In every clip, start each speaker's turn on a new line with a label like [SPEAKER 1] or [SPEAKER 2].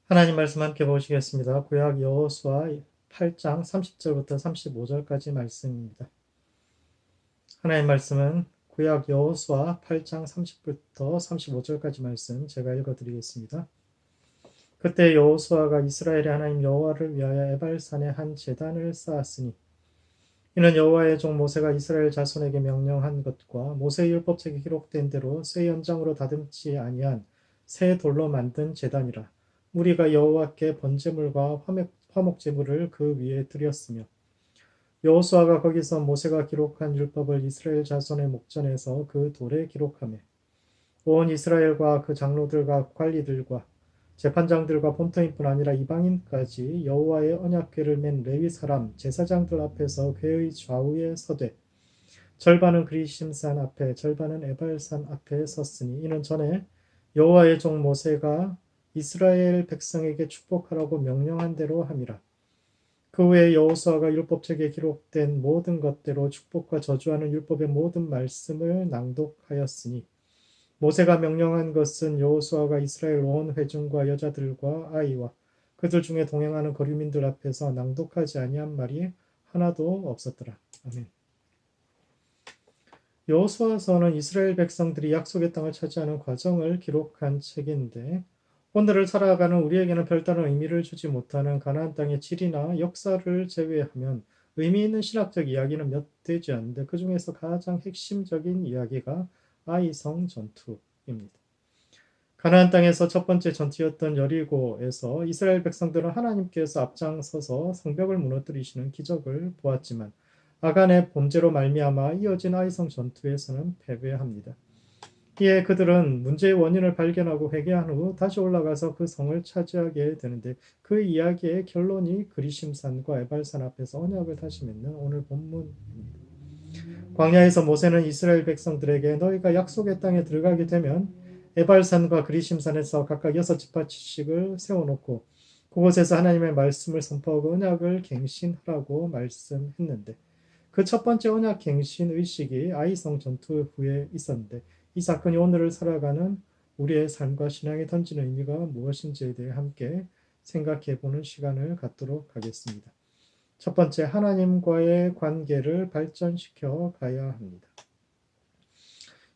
[SPEAKER 1] 하나님 말씀 함께 보시겠습니다. 구약 여호수아 8장 30절부터 35절까지 말씀입니다. 하나님 말씀은 구약 여호수아 8장 30부터 35절까지 말씀 제가 읽어드리겠습니다. 그때 여호수아가 이스라엘의 하나님 여호와를 위하여 에발산에 한 제단을 쌓았으니 이는 여호와의 종 모세가 이스라엘 자손에게 명령한 것과 모세의 율법책에 기록된 대로 쇠 연장으로 다듬지 아니한 새 돌로 만든 제단이라. 우리가 여호와께 번제물과 화목제물을 그 위에 드렸으며 여호수아가 거기서 모세가 기록한 율법을 이스라엘 자손의 목전에서 그 돌에 기록하며 온 이스라엘과 그 장로들과 관리들과 재판장들과 본토인뿐 아니라 이방인까지 여호와의 언약궤를 맨 레위 사람 제사장들 앞에서 궤의 좌우에 서되 절반은 그리심산 앞에 절반은 에발산 앞에 섰으니 이는 전에 여호와의 종 모세가 이스라엘 백성에게 축복하라고 명령한 대로 함이라. 그 후에 여호수아가 율법책에 기록된 모든 것대로 축복과 저주하는 율법의 모든 말씀을 낭독하였으니 모세가 명령한 것은 여호수아가 이스라엘 온 회중과 여자들과 아이와 그들 중에 동행하는 거류민들 앞에서 낭독하지 아니한 말이 하나도 없었더라. 아멘. 여호수아서는 이스라엘 백성들이 약속의 땅을 차지하는 과정을 기록한 책인데 오늘을 살아가는 우리에게는 별다른 의미를 주지 못하는 가나안 땅의 지리나 역사를 제외하면 의미 있는 신학적 이야기는 몇 되지 않는데 그 중에서 가장 핵심적인 이야기가 아이성 전투입니다. 가나안 땅에서 첫 번째 전투였던 여리고에서 이스라엘 백성들은 하나님께서 앞장서서 성벽을 무너뜨리시는 기적을 보았지만 아간의 범죄로 말미암아 이어진 아이성 전투에서는 패배합니다. 이에 그들은 문제의 원인을 발견하고 회개한 후 다시 올라가서 그 성을 차지하게 되는데 그 이야기의 결론이 그리심산과 에발산 앞에서 언약을 다시 맺는 오늘 본문입니다. 광야에서 모세는 이스라엘 백성들에게 너희가 약속의 땅에 들어가게 되면 에발산과 그리심산에서 각각 6지파씩을 세워놓고 그곳에서 하나님의 말씀을 선포하고 언약을 갱신하라고 말씀했는데 그 첫 번째 언약 갱신 의식이 아이성 전투 후에 있었는데 이 사건이 오늘을 살아가는 우리의 삶과 신앙에 던지는 의미가 무엇인지에 대해 함께 생각해 보는 시간을 갖도록 하겠습니다. 첫 번째, 하나님과의 관계를 발전시켜 가야 합니다.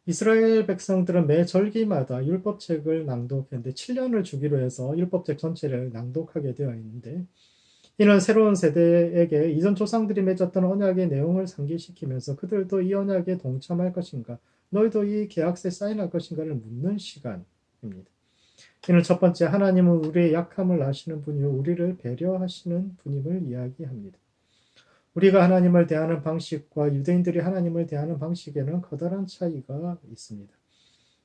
[SPEAKER 1] 이스라엘 백성들은 매 절기마다 율법책을 낭독했는데 7년을 주기로 해서 율법책 전체를 낭독하게 되어 있는데 이는 새로운 세대에게 이전 조상들이 맺었던 언약의 내용을 상기시키면서 그들도 이 언약에 동참할 것인가, 너희도 이 계약서에 사인할 것인가를 묻는 시간입니다. 이는 첫 번째, 하나님은 우리의 약함을 아시는 분이요 우리를 배려하시는 분임을 이야기합니다. 우리가 하나님을 대하는 방식과 유대인들이 하나님을 대하는 방식에는 커다란 차이가 있습니다.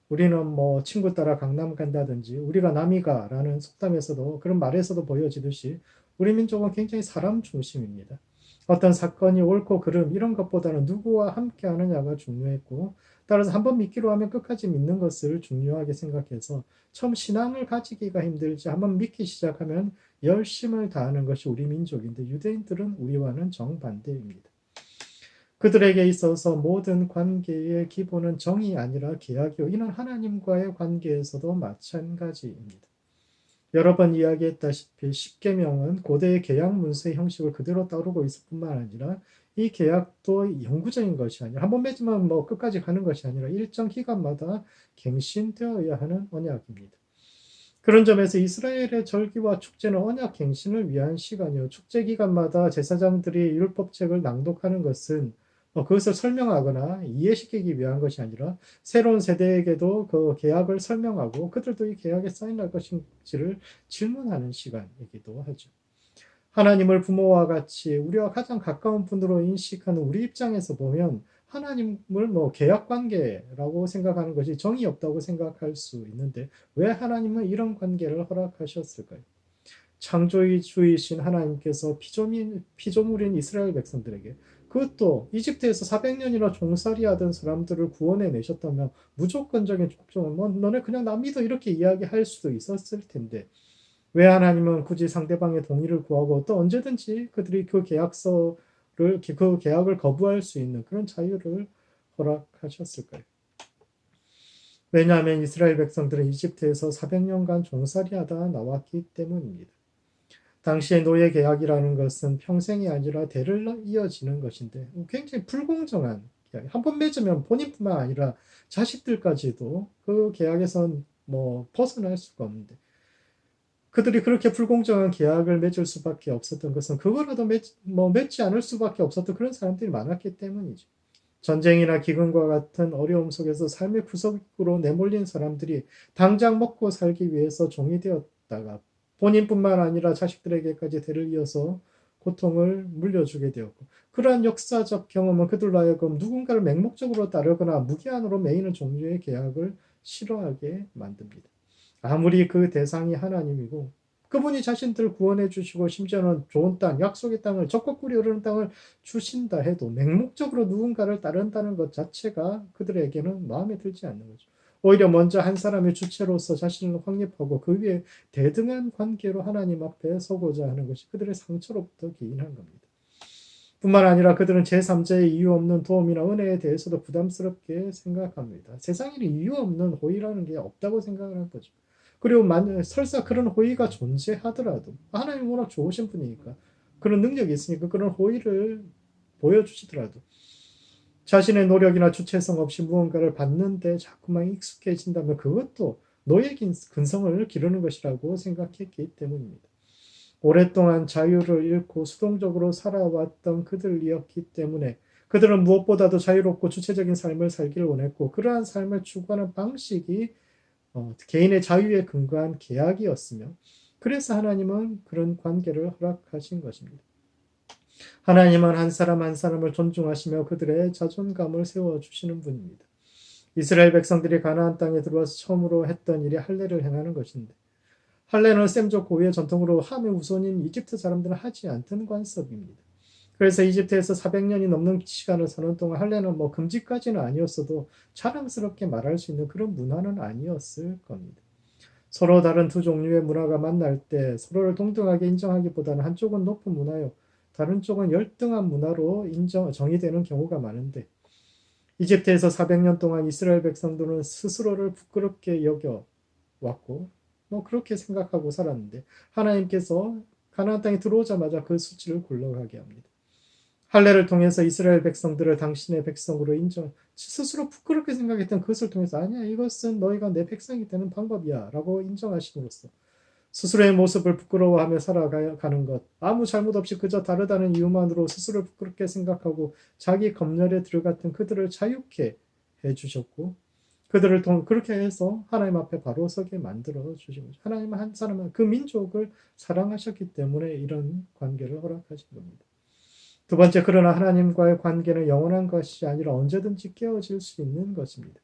[SPEAKER 1] 우리는 친구 따라 강남 간다든지 우리가 남이가라는 속담에서도 그런 말에서도 보여지듯이 우리 민족은 굉장히 사람 중심입니다. 어떤 사건이 옳고 그름 이런 것보다는 누구와 함께 하느냐가 중요했고 따라서 한번 믿기로 하면 끝까지 믿는 것을 중요하게 생각해서 처음 신앙을 가지기가 힘들지 한번 믿기 시작하면 열심을 다하는 것이 우리 민족인데 유대인들은 우리와는 정반대입니다. 그들에게 있어서 모든 관계의 기본은 정이 아니라 계약이요. 이는 하나님과의 관계에서도 마찬가지입니다. 여러 번 이야기했다시피 십계명은 고대의 계약 문서의 형식을 그대로 따르고 있을 뿐만 아니라 이 계약도 영구적인 것이 아니라 한번 맺으면 끝까지 가는 것이 아니라 일정 기간마다 갱신되어야 하는 언약입니다. 그런 점에서 이스라엘의 절기와 축제는 언약 갱신을 위한 시간이요. 축제 기간마다 제사장들이 율법책을 낭독하는 것은 그것을 설명하거나 이해시키기 위한 것이 아니라 새로운 세대에게도 그 계약을 설명하고 그들도 이 계약에 사인할 것인지를 질문하는 시간이기도 하죠. 하나님을 부모와 같이 우리와 가장 가까운 분으로 인식하는 우리 입장에서 보면 하나님을 계약 관계라고 생각하는 것이 정이 없다고 생각할 수 있는데 왜 하나님은 이런 관계를 허락하셨을까요? 창조주이신 하나님께서 피조물인 이스라엘 백성들에게 그것도 이집트에서 400년이나 종살이하던 사람들을 구원해 내셨다면 무조건적인 족종은 너네 그냥 나 믿어 이렇게 이야기할 수도 있었을 텐데 왜 하나님은 굳이 상대방의 동의를 구하고 또 언제든지 그들이 그 계약을 거부할 수 있는 그런 자유를 허락하셨을까요? 왜냐하면 이스라엘 백성들은 이집트에서 400년간 종살이하다 나왔기 때문입니다. 당시의 노예 계약이라는 것은 평생이 아니라 대를 이어지는 것인데 굉장히 불공정한 계약. 한 번 맺으면 본인뿐만 아니라 자식들까지도 그 계약에선 뭐 벗어날 수가 없는데 그들이 그렇게 불공정한 계약을 맺을 수밖에 없었던 것은 그거라도 맺지 않을 수밖에 없었던 그런 사람들이 많았기 때문이죠. 전쟁이나 기근과 같은 어려움 속에서 삶의 구석으로 내몰린 사람들이 당장 먹고 살기 위해서 종이 되었다가 본인뿐만 아니라 자식들에게까지 대를 이어서 고통을 물려주게 되었고 그러한 역사적 경험은 그들로 하여금 누군가를 맹목적으로 따르거나 무기한으로 매이는 종류의 계약을 싫어하게 만듭니다. 아무리 그 대상이 하나님이고 그분이 자신들을 구원해 주시고 심지어는 좋은 땅, 약속의 땅을 적고 꿀이 흐르는 땅을 주신다 해도 맹목적으로 누군가를 따른다는 것 자체가 그들에게는 마음에 들지 않는 거죠. 오히려 먼저 한 사람의 주체로서 자신을 확립하고 그 위에 대등한 관계로 하나님 앞에 서고자 하는 것이 그들의 상처로부터 기인한 겁니다. 뿐만 아니라 그들은 제3자의 이유 없는 도움이나 은혜에 대해서도 부담스럽게 생각합니다. 세상에는 이유 없는 호의라는 게 없다고 생각을 한 거죠. 그리고 설사 그런 호의가 존재하더라도 하나님 워낙 좋으신 분이니까 그런 능력이 있으니까 그런 호의를 보여주시더라도 자신의 노력이나 주체성 없이 무언가를 받는데 자꾸만 익숙해진다면 그것도 노예 근성을 기르는 것이라고 생각했기 때문입니다. 오랫동안 자유를 잃고 수동적으로 살아왔던 그들이었기 때문에 그들은 무엇보다도 자유롭고 주체적인 삶을 살기를 원했고 그러한 삶을 추구하는 방식이 개인의 자유에 근거한 계약이었으며 그래서 하나님은 그런 관계를 허락하신 것입니다. 하나님은 한 사람 한 사람을 존중하시며 그들의 자존감을 세워주시는 분입니다. 이스라엘 백성들이 가나안 땅에 들어와서 처음으로 했던 일이 할례를 행하는 것인데 할례는 셈족 고유의 전통으로 함의 우선인 이집트 사람들은 하지 않던 관습입니다. 그래서 이집트에서 400년이 넘는 시간을 사는 동안 할례는 뭐 금지까지는 아니었어도 자랑스럽게 말할 수 있는 그런 문화는 아니었을 겁니다. 서로 다른 두 종류의 문화가 만날 때 서로를 동등하게 인정하기보다는 한쪽은 높은 문화요, 다른 쪽은 열등한 문화로 정의되는 경우가 많은데 이집트에서 400년 동안 이스라엘 백성들은 스스로를 부끄럽게 여겨 왔고 뭐 그렇게 생각하고 살았는데 하나님께서 가나안 땅에 들어오자마자 그 수치를 굴러가게 합니다. 할례를 통해서 이스라엘 백성들을 당신의 백성으로 스스로 부끄럽게 생각했던 그것을 통해서 아니야 이것은 너희가 내 백성이 되는 방법이야 라고 인정하심으로써 스스로의 모습을 부끄러워하며 살아가는 것, 아무 잘못 없이 그저 다르다는 이유만으로 스스로를 부끄럽게 생각하고 자기 검열에 들어갔던 그들을 자유케 해주셨고 그들을 그렇게 해서 하나님 앞에 바로 서게 만들어 주신 거죠. 하나님은 한 사람은 그 민족을 사랑하셨기 때문에 이런 관계를 허락하신 겁니다. 두 번째, 그러나 하나님과의 관계는 영원한 것이 아니라 언제든지 깨어질 수 있는 것입니다.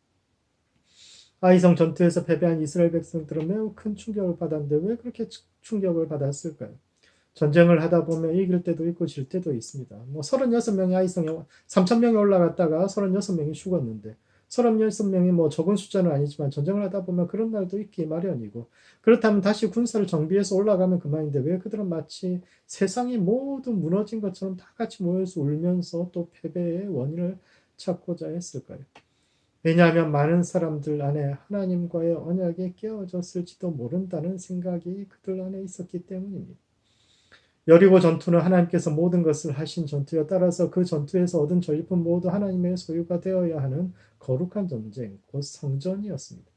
[SPEAKER 1] 아이성 전투에서 패배한 이스라엘 백성들은 매우 큰 충격을 받았는데 왜 그렇게 충격을 받았을까요? 전쟁을 하다 보면 이길 때도 있고 질 때도 있습니다. 뭐 36명이 아이성에 3,000명이 올라갔다가 36명이 죽었는데 36명이 뭐 적은 숫자는 아니지만 전쟁을 하다 보면 그런 날도 있기 마련이고 그렇다면 다시 군사를 정비해서 올라가면 그만인데 왜 그들은 마치 세상이 모두 무너진 것처럼 다 같이 모여서 울면서 또 패배의 원인을 찾고자 했을까요? 왜냐하면 많은 사람들 안에 하나님과의 언약이 깨어졌을지도 모른다는 생각이 그들 안에 있었기 때문입니다. 여리고 전투는 하나님께서 모든 것을 하신 전투여 따라서 그 전투에서 얻은 전리품 모두 하나님의 소유가 되어야 하는 거룩한 전쟁, 곧 성전이었습니다.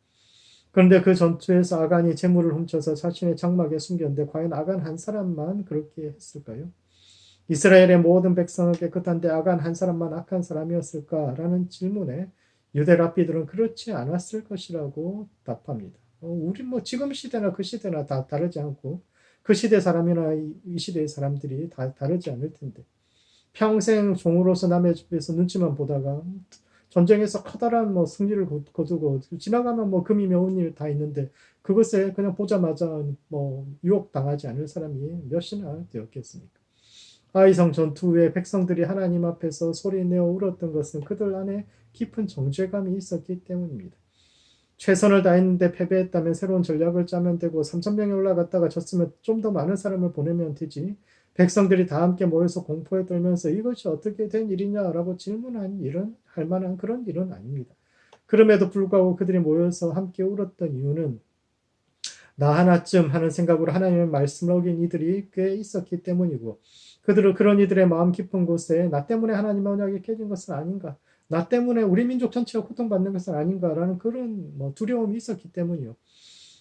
[SPEAKER 1] 그런데 그 전투에서 아간이 재물을 훔쳐서 자신의 장막에 숨겼는데 과연 아간 한 사람만 그렇게 했을까요? 이스라엘의 모든 백성은 깨끗한데 아간 한 사람만 악한 사람이었을까라는 질문에 유대 랍비들은 그렇지 않았을 것이라고 답합니다. 우리 뭐 지금 시대나 그 시대나 다 다르지 않고 그 시대 사람이나 이 시대의 사람들이 다 다르지 않을 텐데 평생 종으로서 남의 집에서 눈치만 보다가 전쟁에서 커다란 뭐 승리를 거두고 지나가면 뭐 금이며 은이 다 있는데 그것에 그냥 보자마자 뭐 유혹당하지 않을 사람이 몇이나 되었겠습니까? 아이성 전투 후에 백성들이 하나님 앞에서 소리내어 울었던 것은 그들 안에 깊은 정죄감이 있었기 때문입니다. 최선을 다했는데 패배했다면 새로운 전략을 짜면 되고 3,000명이 올라갔다가 졌으면 좀 더 많은 사람을 보내면 되지. 백성들이 다 함께 모여서 공포에 떨면서 이것이 어떻게 된 일이냐라고 질문한 일은 할 만한 그런 일은 아닙니다. 그럼에도 불구하고 그들이 모여서 함께 울었던 이유는 나 하나쯤 하는 생각으로 하나님의 말씀을 어긴 이들이 꽤 있었기 때문이고, 그들은 그런 이들의 마음 깊은 곳에 나 때문에 하나님의 언약이 깨진 것은 아닌가, 나 때문에 우리 민족 전체가 고통받는 것은 아닌가라는 그런 두려움이 있었기 때문이요.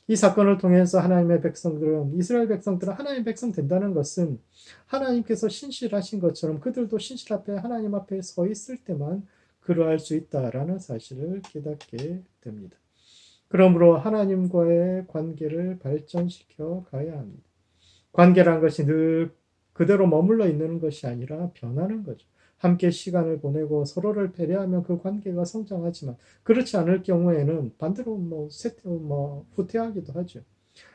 [SPEAKER 1] 이 사건을 통해서 하나님의 백성들은, 이스라엘 백성들은 하나님의 백성 된다는 것은 하나님께서 신실하신 것처럼 그들도 신실 앞에 하나님 앞에 서 있을 때만 그러할 수 있다라는 사실을 깨닫게 됩니다. 그러므로 하나님과의 관계를 발전시켜 가야 합니다. 관계란 것이 늘 그대로 머물러 있는 것이 아니라 변하는 거죠. 함께 시간을 보내고 서로를 배려하면 그 관계가 성장하지만 그렇지 않을 경우에는 반대로 후퇴하기도 하죠.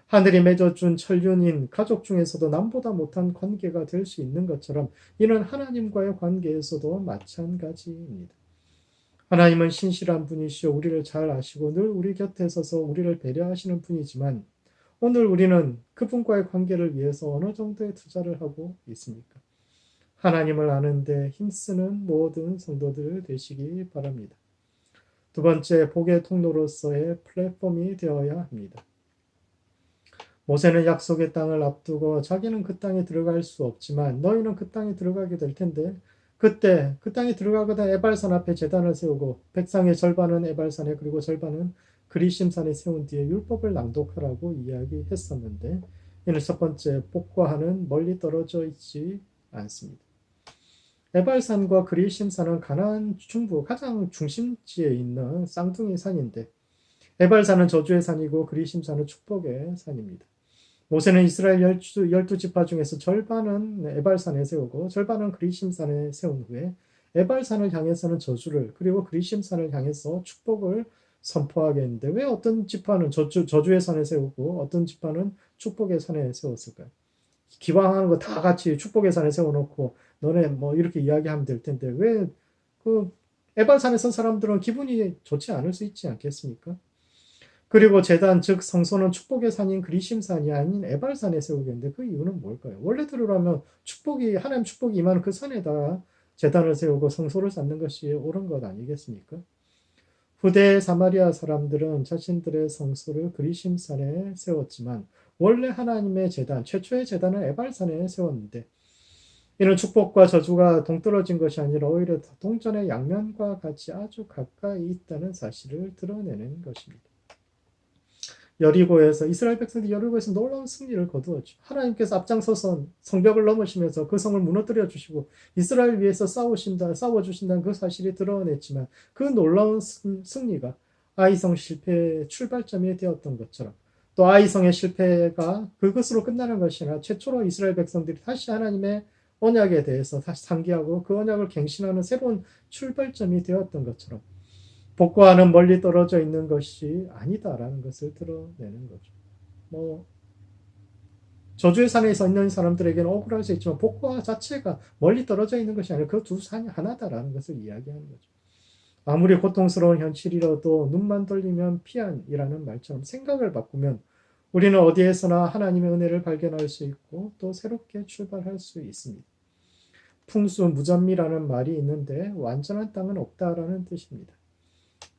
[SPEAKER 1] 하늘이 맺어준 천륜인 가족 중에서도 남보다 못한 관계가 될 수 있는 것처럼 이는 하나님과의 관계에서도 마찬가지입니다. 하나님은 신실한 분이시오 우리를 잘 아시고 늘 우리 곁에 서서 우리를 배려하시는 분이지만 오늘 우리는 그분과의 관계를 위해서 어느 정도의 투자를 하고 있습니까? 하나님을 아는데 힘쓰는 모든 성도들 되시기 바랍니다. 두 번째, 복의 통로로서의 플랫폼이 되어야 합니다. 모세는 약속의 땅을 앞두고 자기는 그 땅에 들어갈 수 없지만 너희는 그 땅에 들어가게 될 텐데 그때 그 땅에 들어가거든 에발산 앞에 제단을 세우고 백성의 절반은 에발산에 그리고 절반은 그리심산에 세운 뒤에 율법을 낭독하라고 이야기했었는데 이는 첫 번째 복과하는 멀리 떨어져 있지 않습니다. 에발산과 그리심산은 가나안 중부 가장 중심지에 있는 쌍둥이 산인데 에발산은 저주의 산이고 그리심산은 축복의 산입니다. 모세는 이스라엘 열두 지파 중에서 절반은 에발산에 세우고 절반은 그리심산에 세운 후에 에발산을 향해서는 저주를 그리고 그리심산을 향해서 축복을 선포하겠는데 왜 어떤 지파는 저주의 산에 세우고 어떤 지파는 축복의 산에 세웠을까요? 기왕하는 거 다 같이 축복의 산에 세워놓고 너네 이렇게 이야기하면 될 텐데 왜 그 에발산에 선 사람들은 기분이 좋지 않을 수 있지 않겠습니까? 그리고 제단 즉 성소는 축복의 산인 그리심산이 아닌 에발산에 세우겠는데 그 이유는 뭘까요? 원래대로라면 하나님 축복이 임하는 그 산에다가 제단을 세우고 성소를 쌓는 것이 옳은 것 아니겠습니까? 후대 사마리아 사람들은 자신들의 성소를 그리심산에 세웠지만 원래 하나님의 제단, 최초의 제단을 에발산에 세웠는데 이는 축복과 저주가 동떨어진 것이 아니라 오히려 동전의 양면과 같이 아주 가까이 있다는 사실을 드러내는 것입니다. 이스라엘 백성들이 여리고에서 놀라운 승리를 거두었죠. 하나님께서 앞장서서 성벽을 넘으시면서 그 성을 무너뜨려 주시고 이스라엘 위해서 싸워주신다는 그 사실이 드러냈지만 그 놀라운 승리가 아이성 실패의 출발점이 되었던 것처럼 또 아이성의 실패가 그것으로 끝나는 것이 아니라 최초로 이스라엘 백성들이 다시 하나님의 언약에 대해서 다시 상기하고 그 언약을 갱신하는 새로운 출발점이 되었던 것처럼 복과는 멀리 떨어져 있는 것이 아니다라는 것을 드러내는 거죠. 저주의 산에 서 있는 사람들에게는 억울할 수 있지만 복과 자체가 멀리 떨어져 있는 것이 아니라 그 두 산이 하나다라는 것을 이야기하는 거죠. 아무리 고통스러운 현실이라도 눈만 돌리면 피안이라는 말처럼 생각을 바꾸면 우리는 어디에서나 하나님의 은혜를 발견할 수 있고 또 새롭게 출발할 수 있습니다. 풍수무전미라는 말이 있는데 완전한 땅은 없다라는 뜻입니다.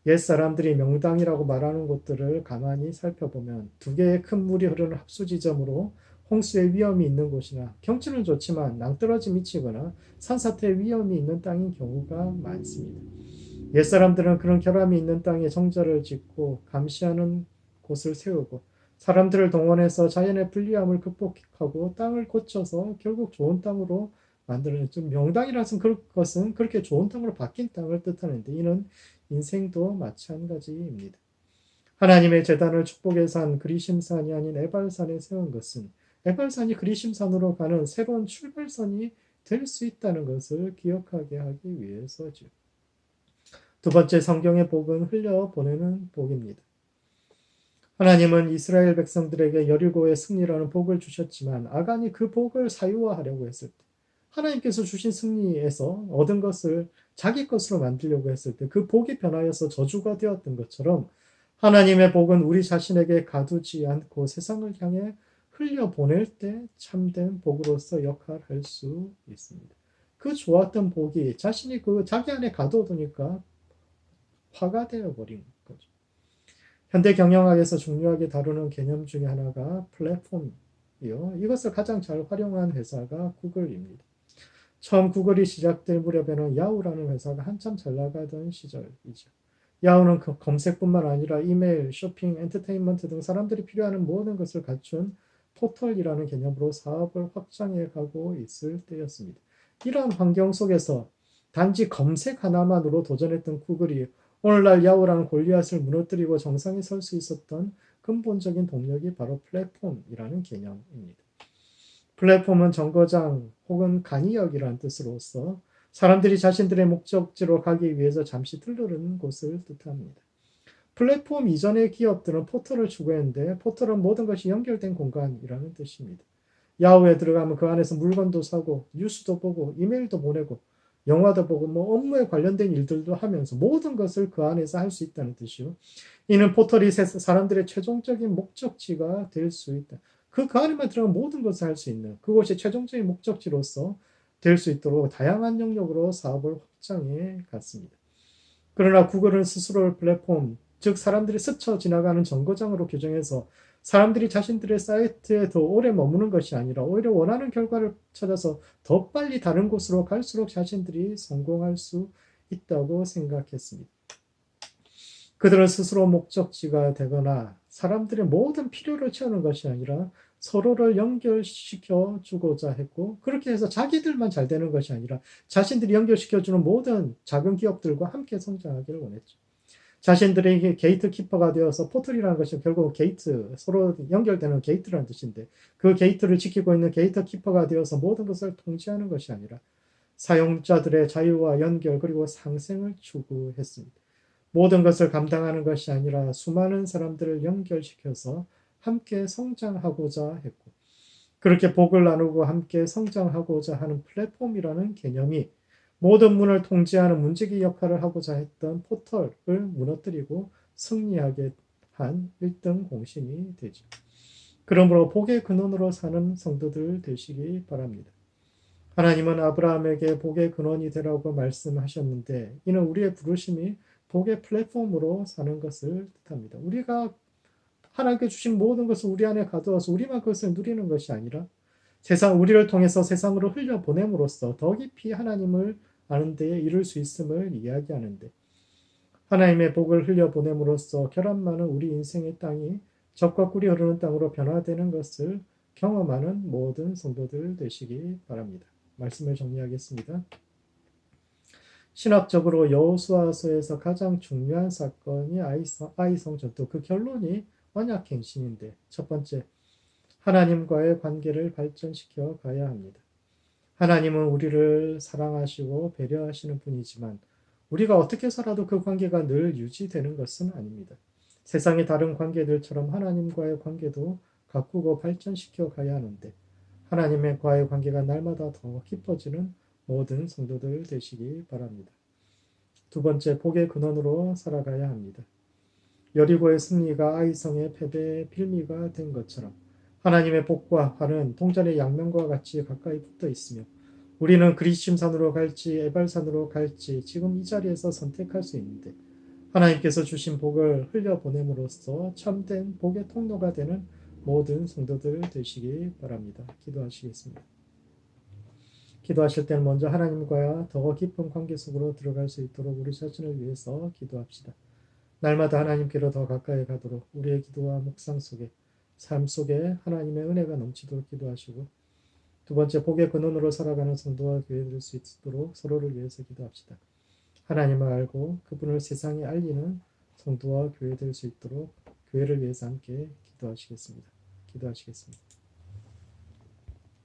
[SPEAKER 1] 옛 사람들이 명당이라고 말하는 곳들을 가만히 살펴보면 두 개의 큰 물이 흐르는 합수 지점으로 홍수의 위험이 있는 곳이나 경치는 좋지만 낭떠러지 미치거나 산사태의 위험이 있는 땅인 경우가 많습니다. 옛 사람들은 그런 결함이 있는 땅에 정자를 짓고 감시하는 곳을 세우고 사람들을 동원해서 자연의 불리함을 극복하고 땅을 고쳐서 결국 좋은 땅으로 만드는 좀 명당이라는 것은 그렇게 좋은 땅으로 바뀐 땅을 뜻하는데 이는 인생도 마찬가지입니다. 하나님의 제단을 축복의 산 그리심산이 아닌 에발산에 세운 것은 에발산이 그리심산으로 가는 새로운 출발선이 될 수 있다는 것을 기억하게 하기 위해서죠. 두 번째 성경의 복은 흘려보내는 복입니다. 하나님은 이스라엘 백성들에게 여리고의 승리라는 복을 주셨지만 아간이 그 복을 사유화하려고 했을 때 하나님께서 주신 승리에서 얻은 것을 자기 것으로 만들려고 했을 때 그 복이 변하여서 저주가 되었던 것처럼 하나님의 복은 우리 자신에게 가두지 않고 세상을 향해 흘려보낼 때 참된 복으로서 역할할 수 있습니다. 그 좋았던 복이 자신이 자기 안에 가둬두니까 화가 되어버린 거죠. 현대 경영학에서 중요하게 다루는 개념 중에 하나가 플랫폼이요. 이것을 가장 잘 활용한 회사가 구글입니다. 처음 구글이 시작될 무렵에는 야후라는 회사가 한참 잘 나가던 시절이죠. 야후는 검색뿐만 아니라 이메일, 쇼핑, 엔터테인먼트 등 사람들이 필요하는 모든 것을 갖춘 포털이라는 개념으로 사업을 확장해 가고 있을 때였습니다. 이러한 환경 속에서 단지 검색 하나만으로 도전했던 구글이 오늘날 야후라는 골리앗을 무너뜨리고 정상에 설 수 있었던 근본적인 동력이 바로 플랫폼이라는 개념입니다. 플랫폼은 정거장 혹은 간이역이라는 뜻으로서 사람들이 자신들의 목적지로 가기 위해서 잠시 들르는 곳을 뜻합니다. 플랫폼 이전의 기업들은 포털을 추구했는데 포털은 모든 것이 연결된 공간이라는 뜻입니다. 야후에 들어가면 그 안에서 물건도 사고 뉴스도 보고 이메일도 보내고 영화도 보고 뭐 업무에 관련된 일들도 하면서 모든 것을 그 안에서 할 수 있다는 뜻이요. 이는 포털이 사람들의 최종적인 목적지가 될 수 있다. 그 안에만 들어가면 모든 것을 할 수 있는 그곳이 최종적인 목적지로서 될 수 있도록 다양한 영역으로 사업을 확장해 갔습니다. 그러나 구글은 스스로를 플랫폼, 즉 사람들이 스쳐 지나가는 정거장으로 규정해서 사람들이 자신들의 사이트에 더 오래 머무는 것이 아니라 오히려 원하는 결과를 찾아서 더 빨리 다른 곳으로 갈수록 자신들이 성공할 수 있다고 생각했습니다. 그들은 스스로 목적지가 되거나 사람들의 모든 필요를 채우는 것이 아니라 서로를 연결시켜 주고자 했고, 그렇게 해서 자기들만 잘 되는 것이 아니라 자신들이 연결시켜 주는 모든 작은 기업들과 함께 성장하기를 원했죠. 자신들에게 게이트 키퍼가 되어서 포털이라는 것이 결국 게이트, 서로 연결되는 게이트라는 뜻인데, 그 게이트를 지키고 있는 게이트 키퍼가 되어서 모든 것을 통제하는 것이 아니라 사용자들의 자유와 연결 그리고 상생을 추구했습니다. 모든 것을 감당하는 것이 아니라 수많은 사람들을 연결시켜서 함께 성장하고자 했고, 그렇게 복을 나누고 함께 성장하고자 하는 플랫폼이라는 개념이 모든 문을 통제하는 문지기 역할을 하고자 했던 포털을 무너뜨리고 승리하게 한 1등 공신이 되죠. 그러므로 복의 근원으로 사는 성도들 되시기 바랍니다. 하나님은 아브라함에게 복의 근원이 되라고 말씀하셨는데, 이는 우리의 부르심이 복의 플랫폼으로 사는 것을 뜻합니다. 우리가 하나님께 주신 모든 것을 우리 안에 가두어서 우리만 그것을 누리는 것이 아니라 우리를 통해서 세상으로 흘려 보냄으로써 더 깊이 하나님을 아는 데에 이룰 수 있음을 이야기하는데, 하나님의 복을 흘려 보냄으로써 결함 많은 우리 인생의 땅이 젖과 꿀이 흐르는 땅으로 변화되는 것을 경험하는 모든 성도들 되시기 바랍니다. 말씀을 정리하겠습니다. 신학적으로 여호수아서에서 가장 중요한 사건이 아이성 전투, 그 결론이 언약갱신인데, 첫 번째, 하나님과의 관계를 발전시켜 가야 합니다. 하나님은 우리를 사랑하시고 배려하시는 분이지만 우리가 어떻게 살아도 그 관계가 늘 유지되는 것은 아닙니다. 세상의 다른 관계들처럼 하나님과의 관계도 가꾸고 발전시켜 가야 하는데, 하나님과의 관계가 날마다 더 깊어지는 모든 성도들 되시기 바랍니다. 두 번째, 복의 근원으로 살아가야 합니다. 여리고의 승리가 아이성의 패배의 빌미가 된 것처럼 하나님의 복과 활은 동전의 양면과 같이 가까이 붙어 있으며, 우리는 그리심산으로 갈지 에발산으로 갈지 지금 이 자리에서 선택할 수 있는데, 하나님께서 주신 복을 흘려보냄으로써 참된 복의 통로가 되는 모든 성도들 되시기 바랍니다. 기도하시겠습니다. 기도하실 때는 먼저 하나님과 더 깊은 관계 속으로 들어갈 수 있도록 우리 자신을 위해서 기도합시다. 날마다 하나님께로 더 가까이 가도록 우리의 기도와 묵상 속에, 삶 속에 하나님의 은혜가 넘치도록 기도하시고, 두 번째, 복의 근원으로 살아가는 성도와 교회 될 수 있도록 서로를 위해서 기도합시다. 하나님을 알고 그분을 세상에 알리는 성도와 교회 될 수 있도록 교회를 위해서 함께 기도하시겠습니다. 기도하시겠습니다.